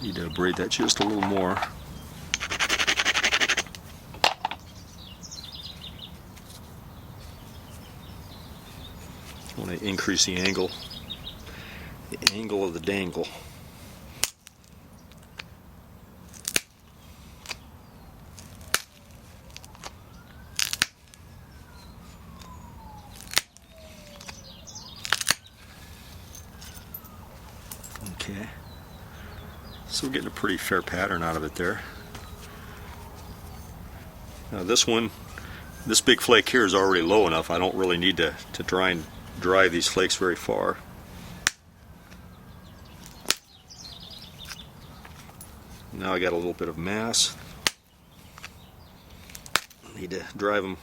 Need to braid that just a little more. I want to increase the angle of the dangle. Okay, so we're getting a pretty fair pattern out of it there. Now this big flake here is already low enough. I don't really need to try and drive these flakes very far. Now I got a little bit of mass. Need to drive them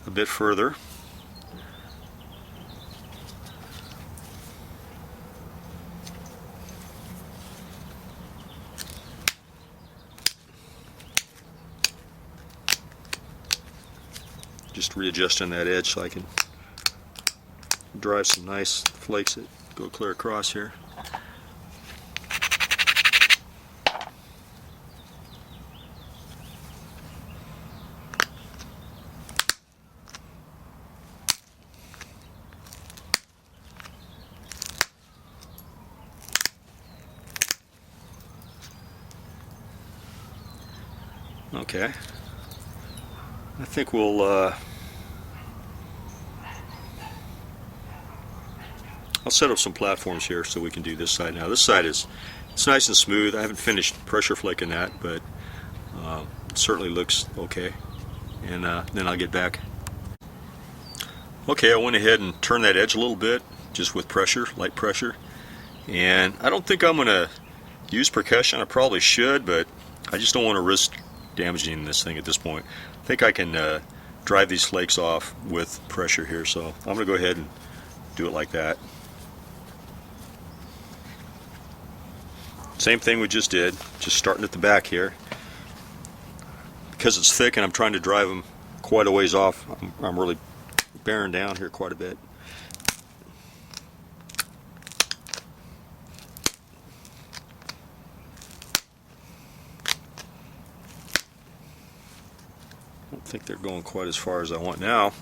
a bit further. Just readjusting that edge so I can drive some nice flakes that go clear across here. Okay, I think we'll I'll set up some platforms here so we can do this side now. This side it's nice and smooth. I haven't finished pressure flaking that, but it certainly looks okay. And then I'll get back. Okay, I went ahead and turned that edge a little bit, just with pressure, light pressure. And I don't think I'm going to use percussion. I probably should, but I just don't want to risk damaging this thing at this point. I think I can drive these flakes off with pressure here, so I'm going to go ahead and do it like that. Same thing we just did, just starting at the back here. Because it's thick and I'm trying to drive them quite a ways off, I'm really bearing down here quite a bit. I don't think they're going quite as far as I want. Now,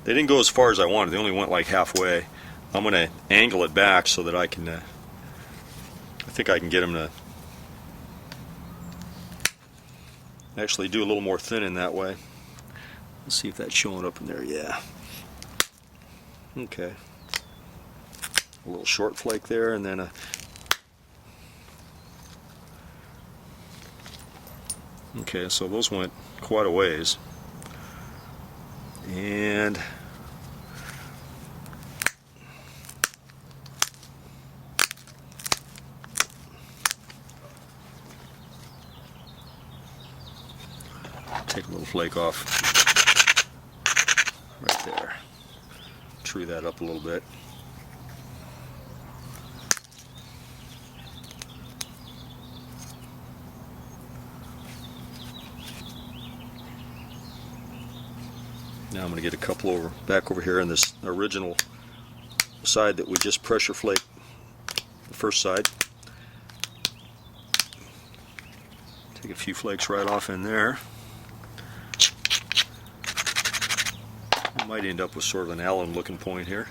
they didn't go as far as I wanted, they only went like halfway. I'm going to angle it back so that I can, I think I can get them to actually do a little more thinning that way. Let's see if that's showing up in there. Yeah. Okay. A little short flake there, and then a okay, so those went quite a ways. And take a little flake off right there. Tree that up a little bit. Now I'm going to get a couple back over here on this original side that we just pressure flaked, the first side. Take a few flakes right off in there. I might end up with sort of an Allen looking point here.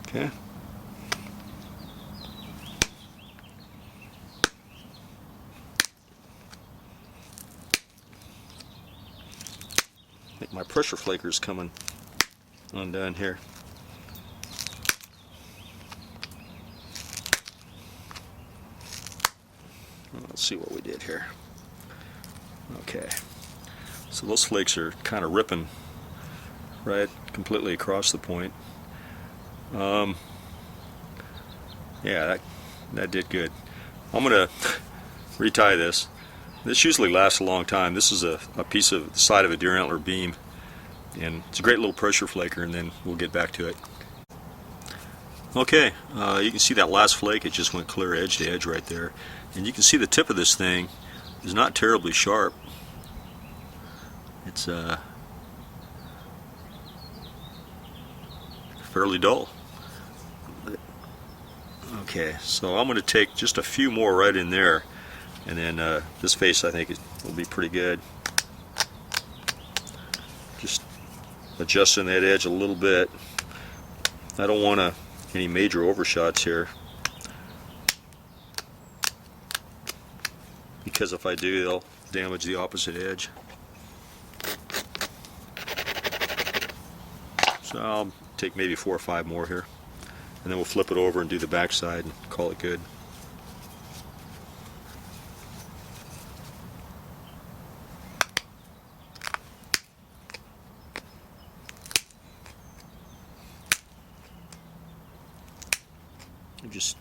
Okay. I think my pressure flaker is coming undone here. Let's see what we did here. Okay, so those flakes are kind of ripping right completely across the point. Yeah, that did good. I'm gonna retie this. This usually lasts a long time. This is a piece of the side of a deer antler beam, and it's a great little pressure flaker, and then we'll get back to it. Okay, you can see that last flake, it just went clear edge to edge right there. And you can see the tip of this thing is not terribly sharp. It's fairly dull. Okay, so I'm going to take just a few more right in there, and then this face I think will be pretty good. Just adjusting that edge a little bit. I don't want any major overshots here, because if I do, they'll damage the opposite edge. So I'll take maybe 4 or 5 more here, and then we'll flip it over and do the back side and call it good. I'm just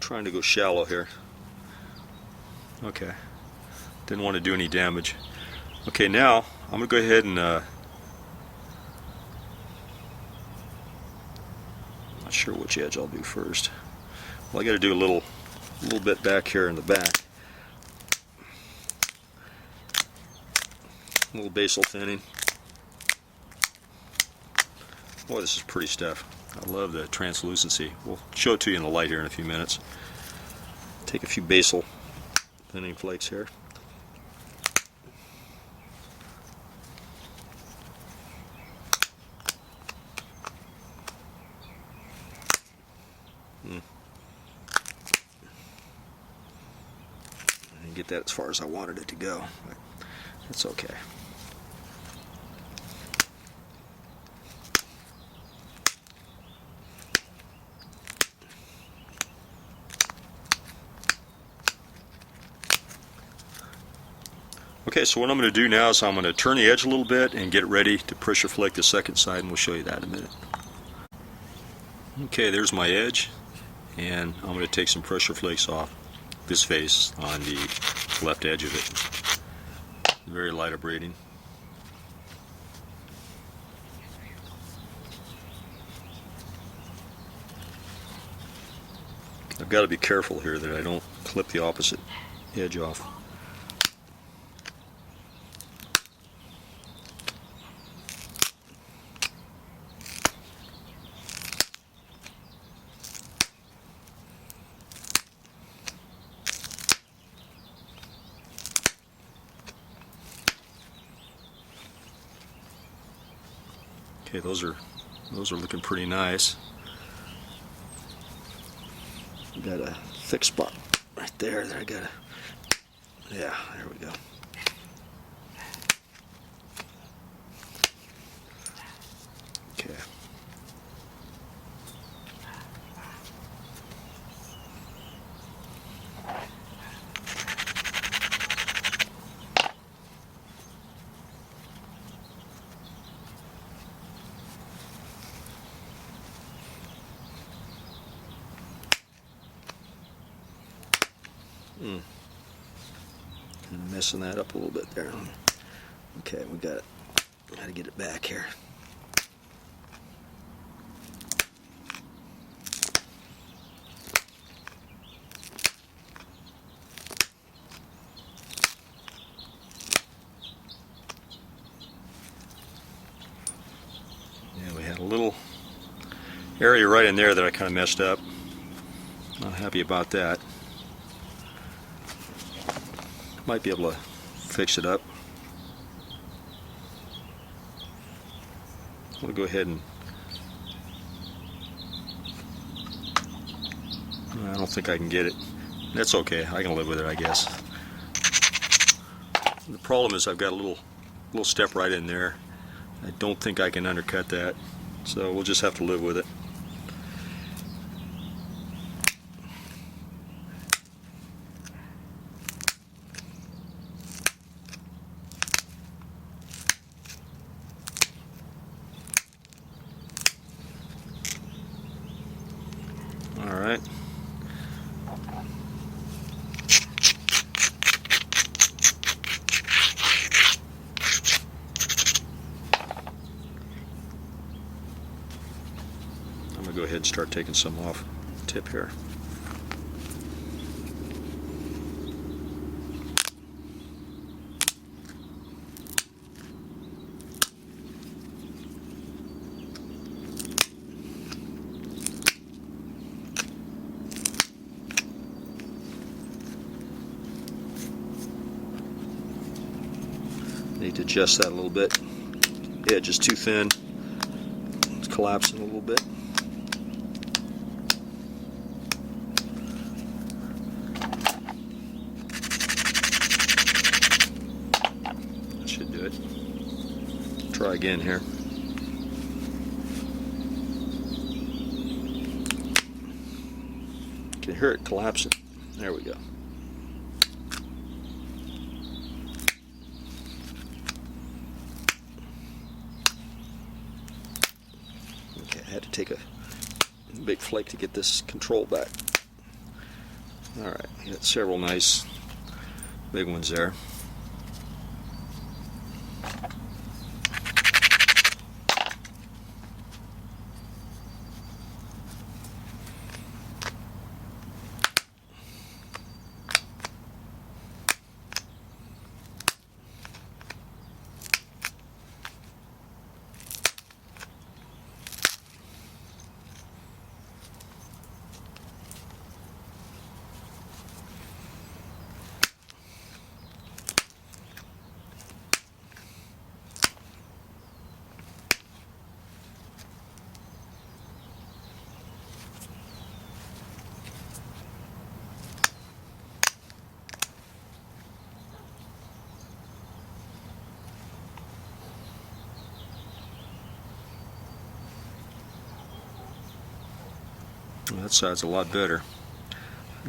trying to go shallow here. Okay, didn't want to do any damage. Okay, now I'm going to go ahead and not sure which edge I'll do first. Well, I got to do a little bit back here in the back. A little basal thinning. Boy, this is pretty stuff. I love the translucency. We'll show it to you in the light here in a few minutes. Take a few basal thinning flakes here. I didn't get that as far as I wanted it to go, but that's okay. Okay, so what I'm going to do now is I'm going to turn the edge a little bit and get it ready to pressure flake the second side, and we'll show you that in a minute. Okay, there's my edge, and I'm going to take some pressure flakes off this face on the left edge of it. Very light abrading. I've got to be careful here that I don't clip the opposite edge off. Okay, those are looking pretty nice. Got a thick spot right there that I gotta, yeah, there we go. Okay. Kind of messing that up a little bit there. Okay, we got to get it back here. Yeah, we had a little area right in there that I kind of messed up. Not happy about that. Might be able to fix it up. I'm going to go ahead and, I don't think I can get it. That's okay, I can live with it, I guess. The problem is I've got a little step right in there. I don't think I can undercut that, so we'll just have to live with it. All right. I'm going to go ahead and start taking some off the tip here. Need to adjust that a little bit. Yeah, just too thin. It's collapsing a little bit. That should do it. Try again here. You can hear it collapsing. There we go. Okay, I had to take a big flake to get this control back. Alright, got several nice big ones there. That side's a lot better.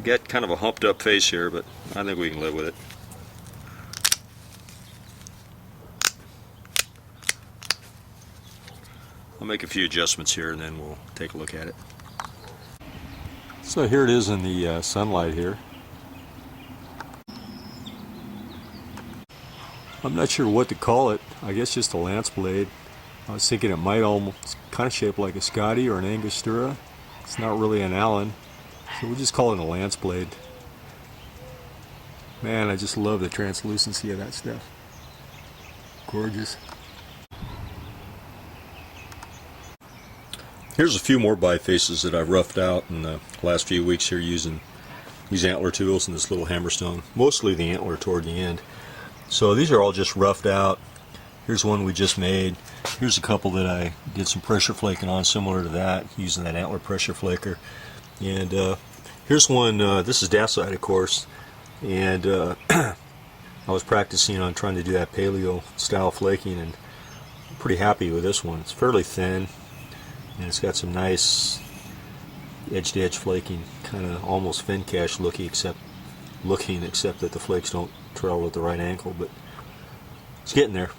Got kind of a humped up face here, but I think we can live with it. I'll make a few adjustments here and then we'll take a look at it. So here it is in the sunlight here. I'm not sure what to call it. I guess just a lance blade. I was thinking it might almost kind of shape like a Scotty or an Angostura. It's not really an Allen, so we'll just call it a lance blade. Man, I just love the translucency of that stuff. Gorgeous. Here's a few more bifaces that I've roughed out in the last few weeks here using these antler tools and this little hammerstone. Mostly the antler toward the end. So these are all just roughed out. Here's one we just made. Here's a couple that I did some pressure flaking on, similar to that, using that antler pressure flaker. And here's one, this is dacite, of course, and I was practicing on trying to do that paleo style flaking, and I'm pretty happy with this one. It's fairly thin, and it's got some nice edge to edge flaking, kind of almost fin cache looking, except that the flakes don't travel at the right angle, but it's getting there.